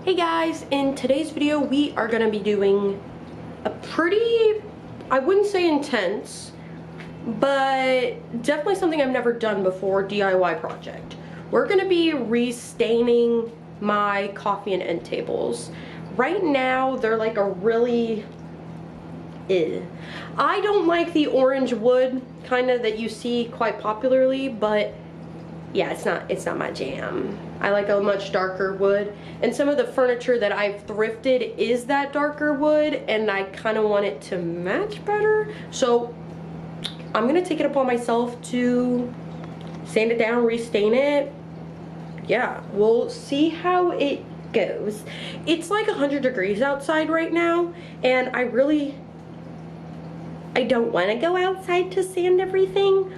Hey guys, in today's video we are going to be doing a pretty, I wouldn't say intense, but definitely something I've never done before DIY project. We're going to be restaining my coffee and end tables. Right now they're like a really, I don't like the orange wood kind of that you see quite popularly, but yeah, it's not my jam. I like a much darker wood, and some of the furniture that I've thrifted is that darker wood, and I kind of want it to match better. So I'm gonna take it upon myself to sand it down, restain it. Yeah, we'll see how it goes. It's like 100 degrees outside right now, and I don't want to go outside to sand everything,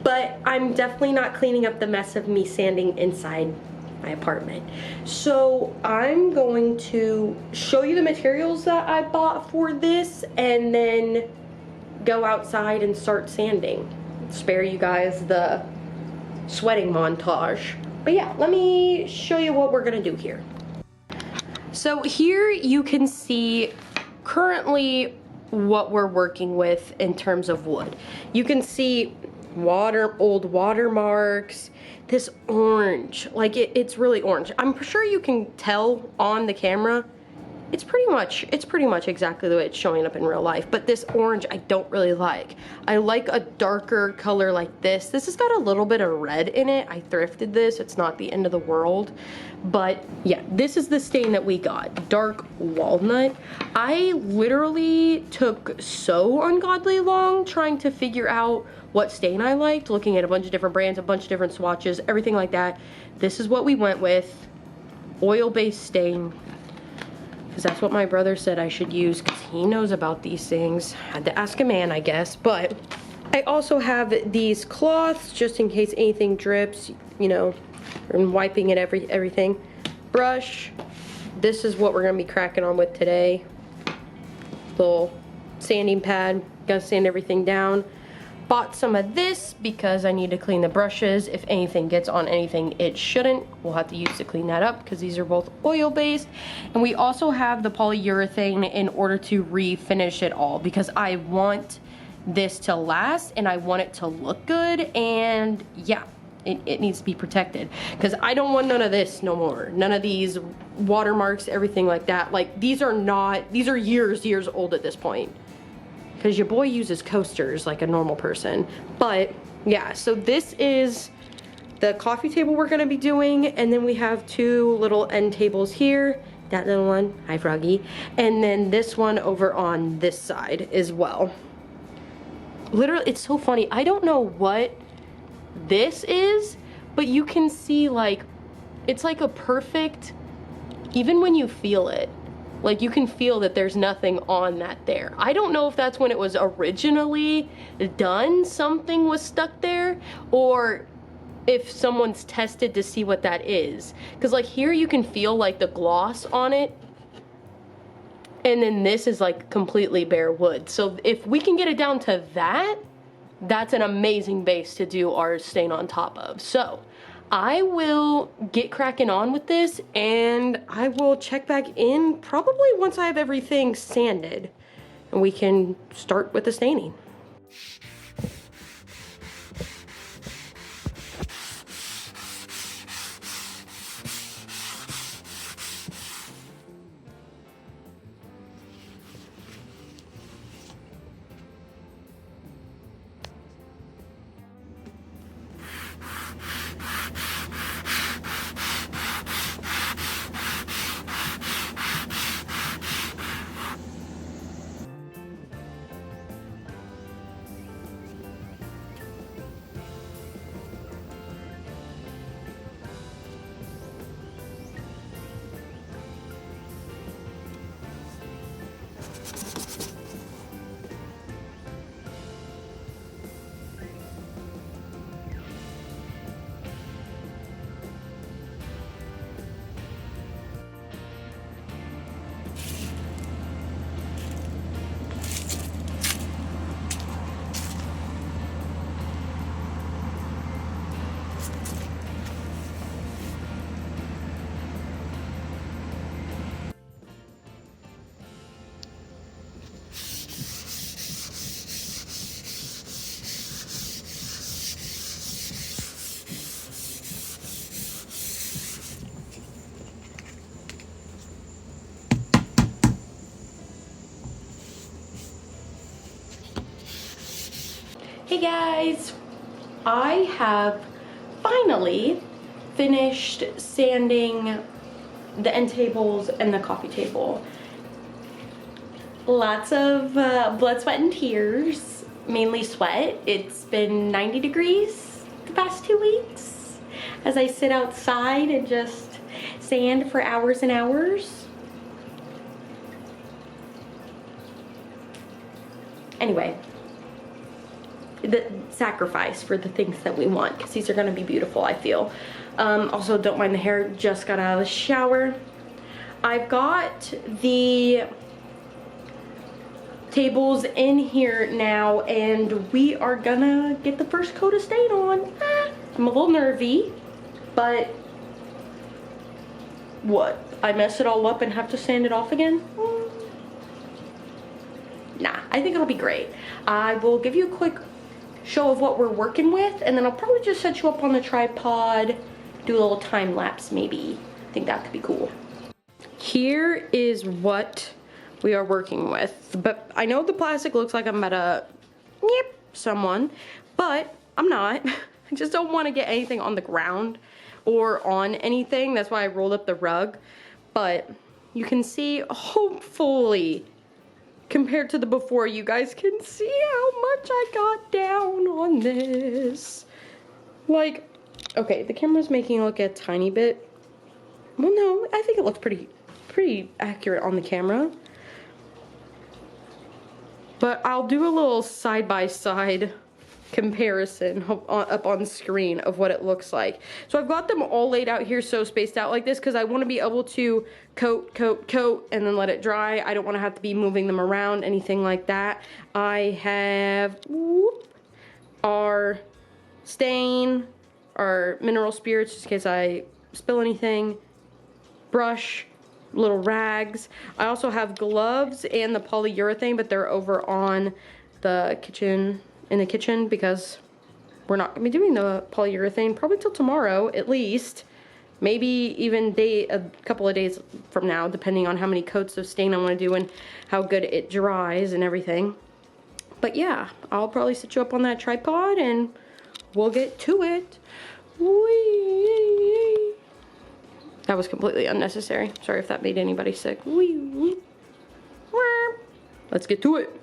but I'm definitely not cleaning up the mess of me sanding inside my apartment. So I'm going to show you the materials that I bought for this and then go outside and start sanding. Spare you guys the sweating montage. But yeah, let me show you what we're gonna do here. So here you can see currently what we're working with in terms of wood. You can see old watermarks, this orange, like it's really orange. I'm sure you can tell on the camera. It's pretty much exactly the way it's showing up in real life, but this orange I don't really like. I like a darker color like this. This has got a little bit of red in it. I thrifted this, it's not the end of the world. But yeah, this is the stain that we got, dark walnut. I literally took so ungodly long trying to figure out what stain I liked, looking at a bunch of different brands, a bunch of different swatches, everything like that. This is what we went with, oil-based stain. Because that's what my brother said I should use, because he knows about these things. Had to ask a man, I guess. But I also have these cloths just in case anything drips, you know, and wiping it everything. Brush. This is what we're gonna be cracking on with today. Little sanding pad. Gotta sand everything down. Bought some of this because I need to clean the brushes. If anything gets on anything it shouldn't, we'll have to use to clean that up because these are both oil-based. And we also have the polyurethane in order to refinish it all because I want this to last and I want it to look good, and yeah, it needs to be protected because I don't want none of this no more. None of these watermarks, everything like that. Like these are years old at this point. Because your boy uses coasters like a normal person. But yeah, so this is the coffee table we're gonna be doing, and then we have two little end tables here. That little one, hi Froggy, and then this one over on this side as well. Literally, it's so funny. I don't know what this is, but you can see like, it's like a perfect, even when you feel it, like you can feel that there's nothing on that there. I don't know if that's when it was originally done, something was stuck there, or if someone's tested to see what that is. Because like here you can feel like the gloss on it, and then this is like completely bare wood. So if we can get it down to that, that's an amazing base to do our stain on top of. So I will get cracking on with this, and I will check back in probably once I have everything sanded and we can start with the staining. Hey guys, I have finally finished sanding the end tables and the coffee table. Lots of blood, sweat, and tears, mainly sweat. It's been 90 degrees the past 2 weeks as I sit outside and just sand for hours and hours. Anyway, the sacrifice for the things that we want, because these are going to be beautiful, I feel. Also, don't mind the hair, just got out of the shower. I've got the tables in here now, and we are gonna get the first coat of stain on. I'm a little nervy, but what? I mess it all up and have to sand it off again? Nah, I think it'll be great. I will give you a quick show of what we're working with, and then I'll probably just set you up on the tripod, do a little time lapse maybe. I think that could be cool. Here is what we are working with, but I know the plastic looks like I'm about to yep someone, but I'm not. I just don't want to get anything on the ground or on anything. That's why I rolled up the rug. But you can see, hopefully, compared to the before, you guys can see how much I got down on this. Like, okay, the camera's making it look a tiny bit. Well, no, I think it looks pretty accurate on the camera. But I'll do a little side-by-side comparison up on screen of what it looks like. So I've got them all laid out here, so spaced out like this, because I want to be able to coat, and then let it dry. I don't want to have to be moving them around, anything like that. I have our stain, our mineral spirits, just in case I spill anything, brush, little rags. I also have gloves and the polyurethane, but they're over on the kitchen, in the kitchen, because we're not gonna be doing the polyurethane probably till tomorrow at least, maybe even a couple of days from now, depending on how many coats of stain I want to do and how good it dries and everything. But yeah, I'll probably set you up on that tripod and we'll get to it. Whee! That was completely unnecessary. Sorry if that made anybody sick. Whee! Let's get to it.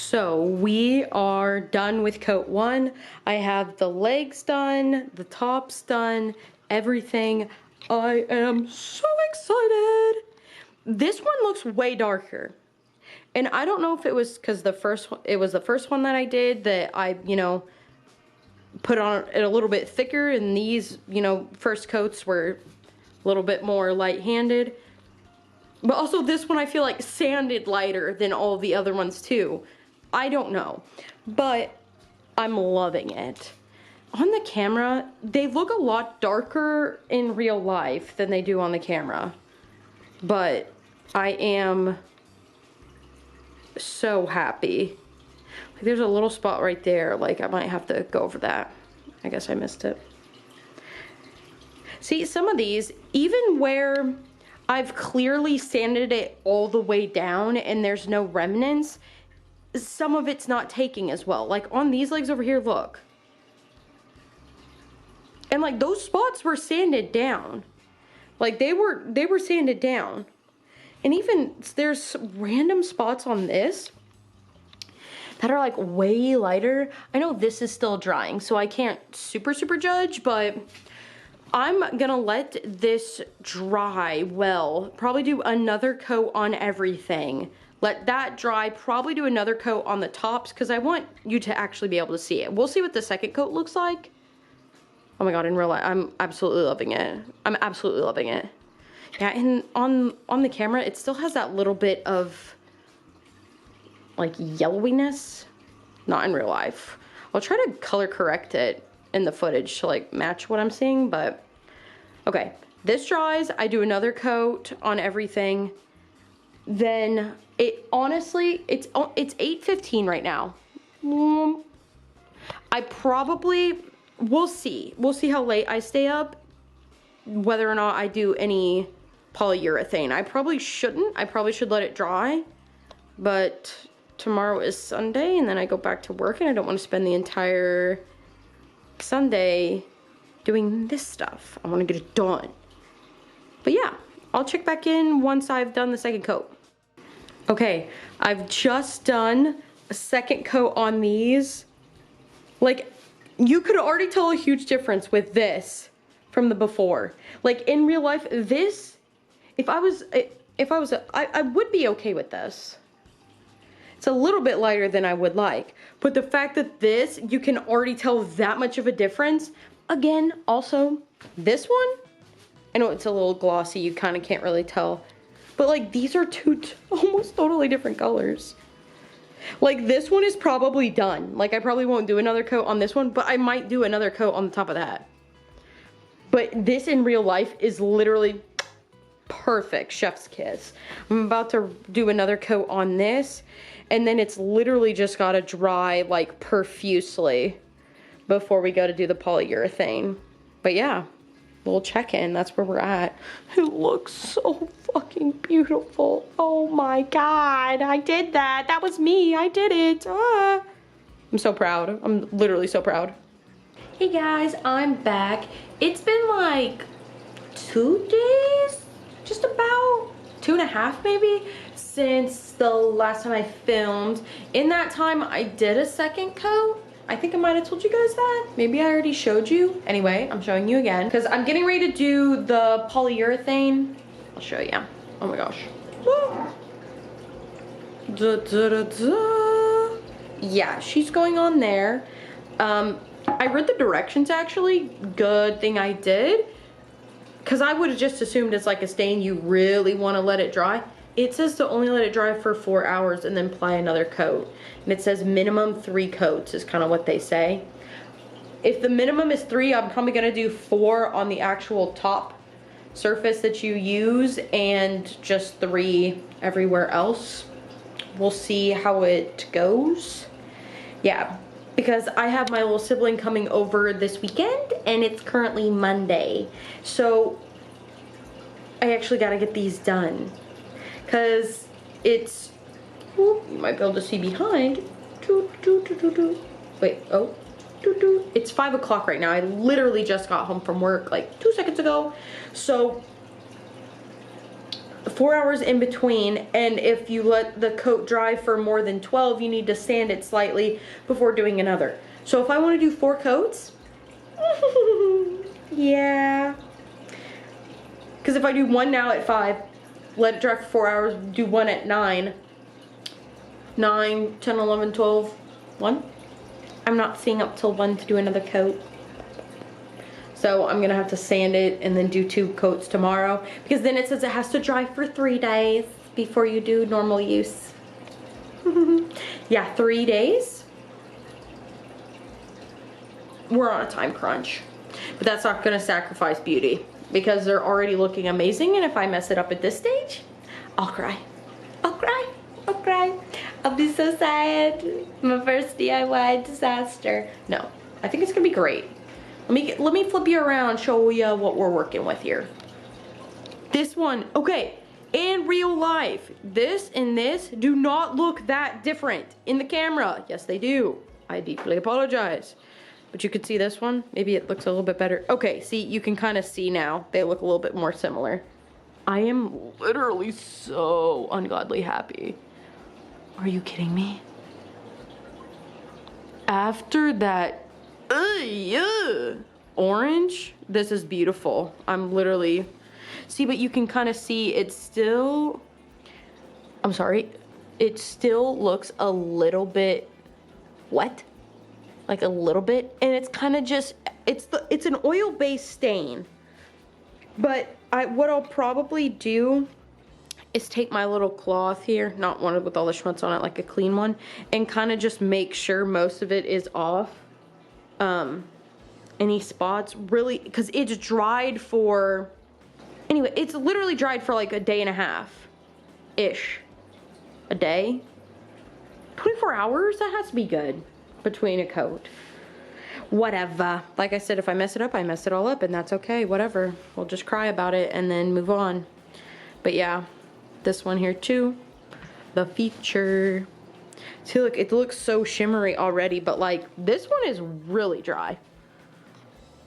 So we are done with coat 1. I have the legs done, the tops done, everything. I am so excited. This one looks way darker. And I don't know if it was because it was the first one that I did that I, put on it a little bit thicker, and these, first coats were a little bit more light-handed. But also this one I feel like sanded lighter than all the other ones too. I don't know, but I'm loving it. On the camera, they look a lot darker in real life than they do on the camera. But I am so happy. Like, there's a little spot right there, like I might have to go over that. I guess I missed it. See, some of these, even where I've clearly sanded it all the way down and there's no remnants, some of it's not taking as well. Like on these legs over here, look. And like those spots were sanded down. Like they were sanded down. And even there's random spots on this that are like way lighter. I know this is still drying, so I can't super judge, but I'm gonna let this dry well. Probably do another coat on everything. Let that dry, probably do another coat on the tops because I want you to actually be able to see it. We'll see what the second coat looks like. Oh my God, in real life, I'm absolutely loving it. I'm absolutely loving it. Yeah, and on the camera, it still has that little bit of like yellowiness. Not in real life. I'll try to color correct it in the footage to like match what I'm seeing, but okay. This dries, I do another coat on everything. Then it honestly, it's 8:15 right now. I probably, we'll see how late I stay up, whether or not I do any polyurethane. I probably shouldn't. I probably should let it dry, but tomorrow is Sunday and then I go back to work and I don't want to spend the entire Sunday doing this stuff. I want to get it done. But yeah, I'll check back in once I've done the second coat. Okay, I've just done a second coat on these. Like, you could already tell a huge difference with this from the before. Like in real life, this, I would be okay with this. It's a little bit lighter than I would like, but the fact that this, you can already tell that much of a difference. Again, also, this one, I know it's a little glossy, you kind of can't really tell, but like these are two almost totally different colors. Like this one is probably done. Like I probably won't do another coat on this one, but I might do another coat on the top of that. But this in real life is literally perfect, chef's kiss. I'm about to do another coat on this, and then it's literally just gotta dry like profusely before we go to do the polyurethane. But yeah, we'll check in, that's where we're at. It looks so fucking beautiful. Oh my God, I did that. That was me, I did it. Ah. I'm so proud, I'm literally so proud. Hey guys, I'm back. It's been like 2 days, just about 2.5 maybe, since the last time I filmed. In that time, I did a second coat. I think I might have told you guys that. Maybe I already showed you. Anyway, I'm showing you again because I'm getting ready to do the polyurethane. I'll show you. Oh my gosh. Da, da, da, da. Yeah, she's going on there. I read the directions actually. Good thing I did. Because I would have just assumed it's like a stain, you really want to let it dry. It says to only let it dry for 4 hours and then apply another coat. And it says minimum 3 coats is kind of what they say. If the minimum is 3, I'm probably going to do 4 on the actual top surface that you use and just 3 everywhere else. We'll see how it goes. Yeah, because I have my little sibling coming over this weekend and it's currently Monday. So I actually got to get these done. Because it's, you might be able to see behind. Wait, oh, it's 5 o'clock right now. I literally just got home from work like 2 seconds ago. So 4 hours in between, and if you let the coat dry for more than 12, you need to sand it slightly before doing another. So if I want to do 4 coats, yeah, because if I do one now at 5, let it dry for 4 hours, do one at 9, 9, 10, 11, 12, 1. I'm not staying up till 1 to do another coat. So I'm gonna have to sand it and then do 2 coats tomorrow, because then it says it has to dry for 3 days before you do normal use. Yeah, 3 days. We're on a time crunch, but that's not gonna sacrifice beauty because they're already looking amazing, and if I mess it up at this stage, I'll cry. I'll cry. I'll cry. I'll be so sad. My first DIY disaster. No, I think it's gonna be great. Let me flip you around, show you what we're working with here. This one, okay, in real life, this and this do not look that different in the camera. Yes, they do. I deeply apologize. But you can see this one, maybe it looks a little bit better. Okay, see, you can kind of see now. They look a little bit more similar. I am literally so ungodly happy. Are you kidding me? After that, orange, this is beautiful. I'm literally, see, but you can kind of see it's still, I'm sorry, it still looks a little bit wet, like a little bit, and it's kind of just, it's an oil-based stain. But what I'll probably do is take my little cloth here, not one with all the schmutz on it, like a clean one, and kind of just make sure most of it is off. Any spots, really, because it's dried for, anyway, it's literally dried for like a day and a half-ish. A day? 24 hours? That has to be good between a coat. Whatever. Like I said, if I mess it up, I mess it all up, and that's okay, whatever. We'll just cry about it and then move on. But yeah, this one here too. The feature. See, look, it looks so shimmery already, but like, this one is really dry.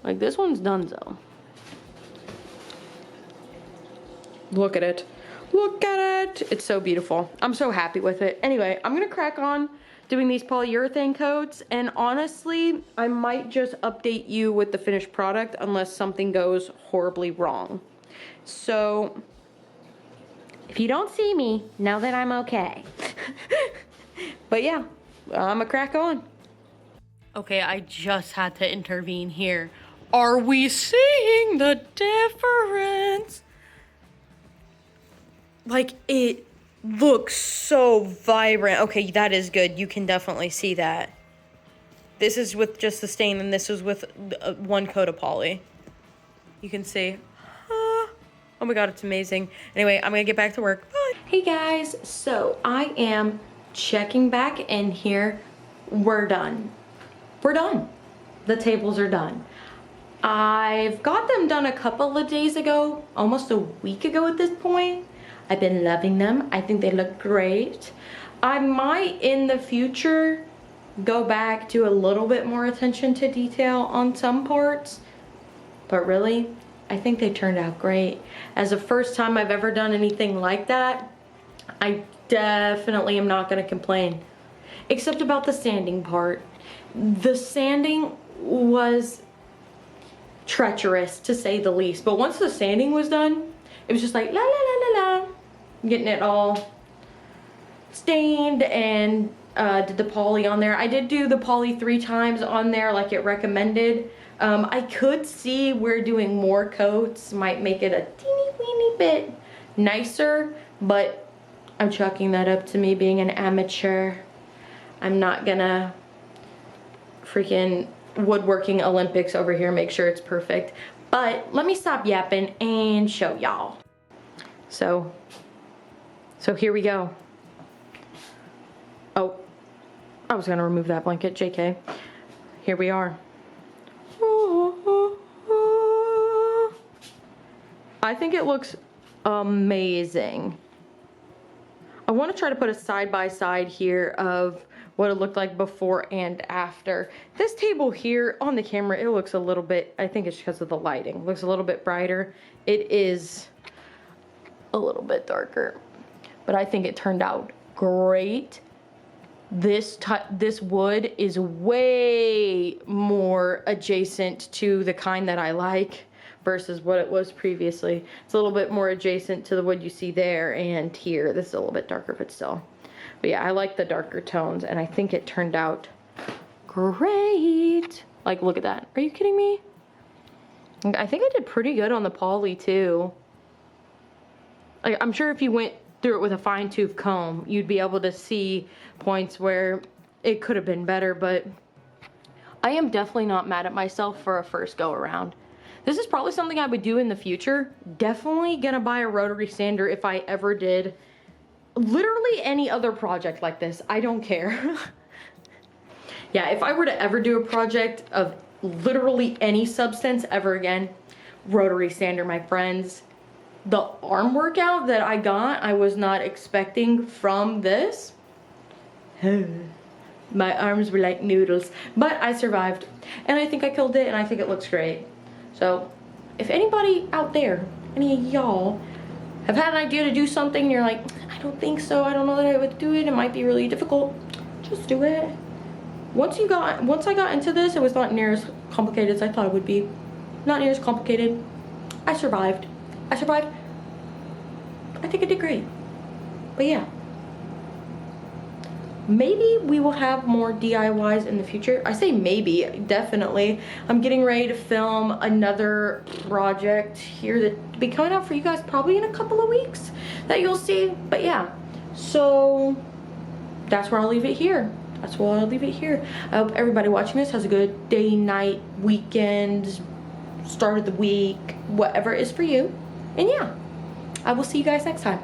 Like, this one's donezo. Look at it. Look at it. It's so beautiful. I'm so happy with it. Anyway, I'm gonna crack on doing these polyurethane coats, and honestly, I might just update you with the finished product unless something goes horribly wrong. So, if you don't see me, know that I'm okay. But yeah, I'm gonna crack on. Okay, I just had to intervene here. Are we seeing the difference? Like, it looks so vibrant. Okay, that is good. You can definitely see that. This is with just the stain, and this is with 1 coat of poly. You can see. Oh my god, it's amazing. Anyway, I'm gonna get back to work. Bye. Hey guys, so I am checking back in here. We're done. We're done. The tables are done. I've got them done a couple of days ago, almost a week ago at this point. I've been loving them. I think they look great. I might in the future go back to a little bit more attention to detail on some parts, but really, I think they turned out great. As the first time I've ever done anything like that, I definitely am not gonna complain, except about the sanding part. The sanding was treacherous, to say the least, but once the sanding was done, it was just like la la la la la, getting it all stained, and did the poly on there. I did do the poly 3 times on there like it recommended. I could see where doing more coats might make it a teeny weeny bit nicer, but I'm chalking that up to me being an amateur. I'm not gonna freaking woodworking Olympics over here, make sure it's perfect. But let me stop yapping and show y'all. So here we go. Oh, I was gonna remove that blanket, JK. Here we are. I think it looks amazing. I want to try to put a side-by-side here of what it looked like before and after. This table here on the camera, it looks a little bit, I think it's because of the lighting, it looks a little bit brighter. It is a little bit darker. But I think it turned out great. This wood is way more adjacent to the kind that I like versus what it was previously. It's a little bit more adjacent to the wood you see there and here. This is a little bit darker, but still. But yeah, I like the darker tones, and I think it turned out great. Like, look at that. Are you kidding me? I think I did pretty good on the poly too. Like, I'm sure if you went through it with a fine-tooth comb, you'd be able to see points where it could have been better, but I am definitely not mad at myself for a first go around. This is probably something I would do in the future. Definitely gonna buy a rotary sander if I ever did literally any other project like this. I don't care. Yeah, if I were to ever do a project of literally any substance ever again, rotary sander, my friends. The arm workout that I got, I was not expecting from this. My arms were like noodles, but I survived, and I think I killed it, and I think it looks great. So if anybody out there, any of y'all, have had an idea to do something and you're like, I don't think so, I don't know that I would do it, it might be really difficult, just do it. Once I got into this, it was not near as complicated as I thought it would be. Not near as complicated. I survived. I think I did great. But yeah. Maybe we will have more DIYs in the future. I say maybe, definitely. I'm getting ready to film another project here that will be coming out for you guys probably in a couple of weeks that you'll see. But yeah, so that's where I'll leave it here. That's where I'll leave it here. I hope everybody watching this has a good day, night, weekend, start of the week, whatever it is for you. And yeah, I will see you guys next time.